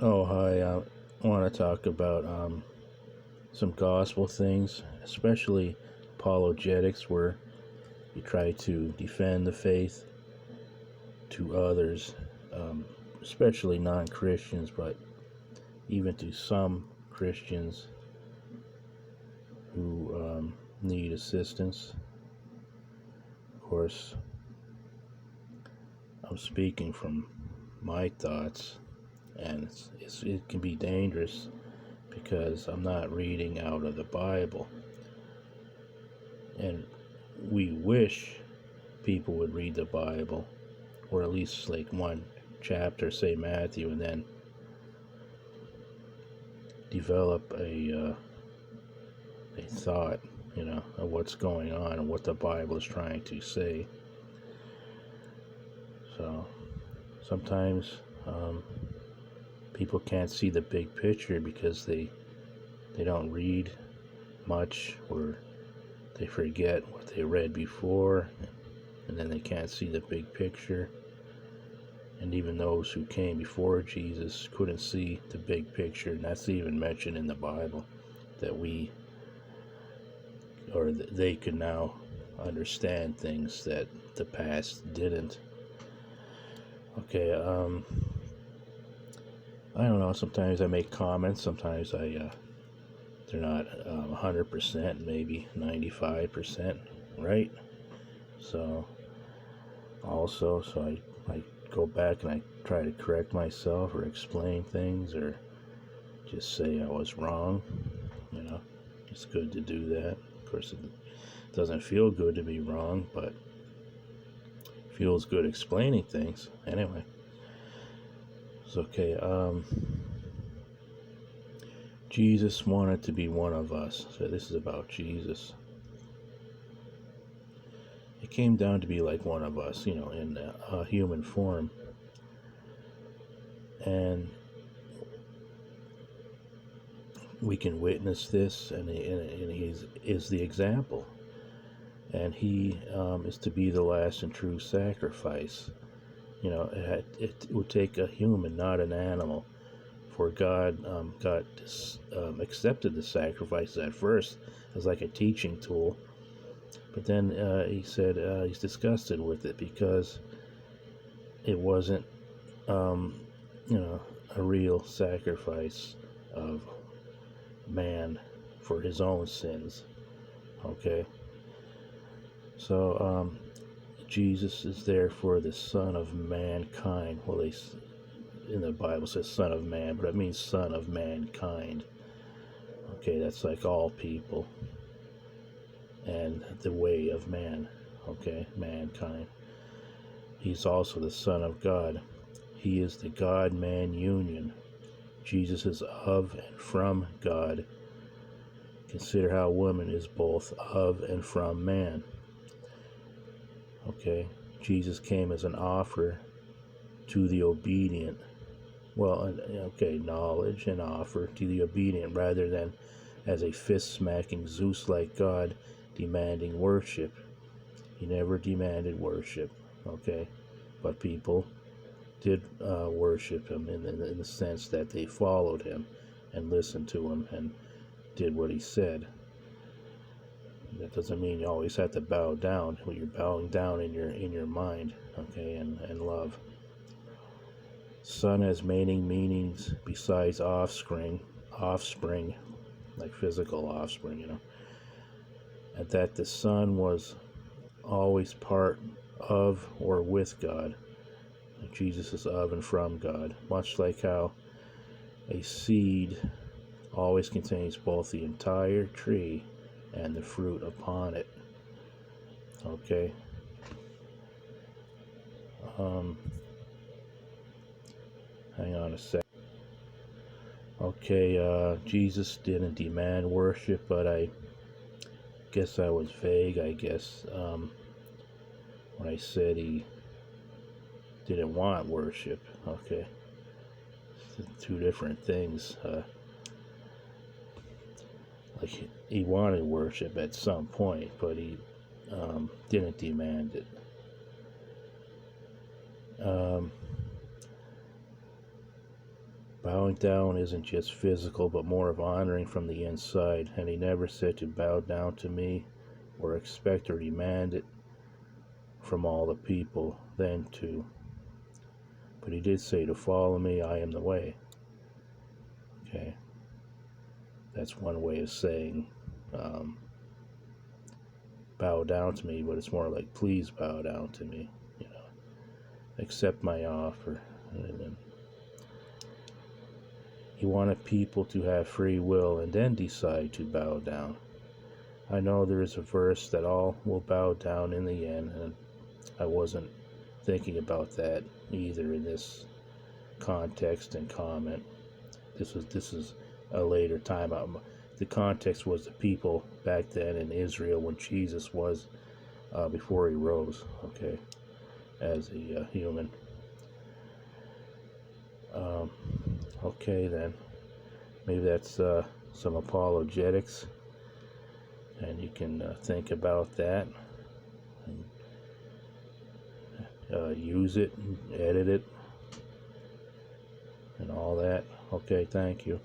Oh, hi. I want to talk about some gospel things, especially apologetics, where you try to defend the faith to others, um, especially non Christians, but even to some Christians who need assistance. Of course, I'm speaking from my thoughts, and it can be dangerous because I'm not reading out of the Bible. And we wish people would read the Bible, or at least like one chapter, say Matthew, and then develop a thought, of what's going on and what the Bible is trying to say. So sometimes people can't see the big picture because they don't read much, or they forget what they read before, and then they can't see the big picture. And even those who came before Jesus couldn't see the big picture, and that's even mentioned in the Bible, that they could now understand things that the past didn't. Okay, I don't know. Sometimes I make comments. Sometimes they're not 100%, maybe 95% right. So I go back and I try to correct myself or explain things or just say I was wrong. You know, it's good to do that. Of course, it doesn't feel good to be wrong, but it feels good explaining things. Anyway, it's okay. Jesus wanted to be one of us. So this is about Jesus. It came down to be like one of us, in a human form. And we can witness this, and he is the example. And he is to be the last and true sacrifice. It would take a human, not an animal, for God accepted the sacrifice at first as like a teaching tool, but then he said he's disgusted with it because it wasn't, um, a real sacrifice of man for his own sins. Okay, so Jesus is therefore the Son of mankind. Well, in the Bible says Son of Man, but it means Son of mankind. Okay, that's like all people and the way of man. Okay, mankind. He's also the Son of God. He is the God-man union. Jesus is of and from God. Consider how woman is both of and from man. Okay, Jesus came as an offer to the obedient. Well, okay, knowledge and offer to the obedient rather than as a fist-smacking Zeus-like God demanding worship. He never demanded worship, okay? But people did worship him in the sense that they followed him and listened to him and did what he said. That doesn't mean you always have to bow down. Well, you're bowing down in your mind, okay, and love. Son has many meanings besides offspring, like physical offspring, and that the Son was always part of or with God. Jesus is of and from God, much like how a seed always contains both the entire tree and the fruit upon it. Okay? Hang on a sec. Okay, Jesus didn't demand worship, but I guess I was vague, when I said he didn't want worship. Okay? Two different things. Like he wanted worship at some point, but he didn't demand it. Bowing down isn't just physical, but more of honoring from the inside. And he never said to bow down to me or expect or demand it from all the people then to. But he did say to follow me, I am the way. Okay, that's one way of saying bow down to me, but it's more like please bow down to me. Accept my offer. And he wanted people to have free will and then decide to bow down. I know there is a verse that all will bow down in the end, and I wasn't thinking about that either in this context and comment. This is a later time. The context was the people back then in Israel when Jesus was before he rose. Okay, as a human. Okay then, maybe that's some apologetics, and you can think about that and use it, edit it, and all that. Okay, thank you.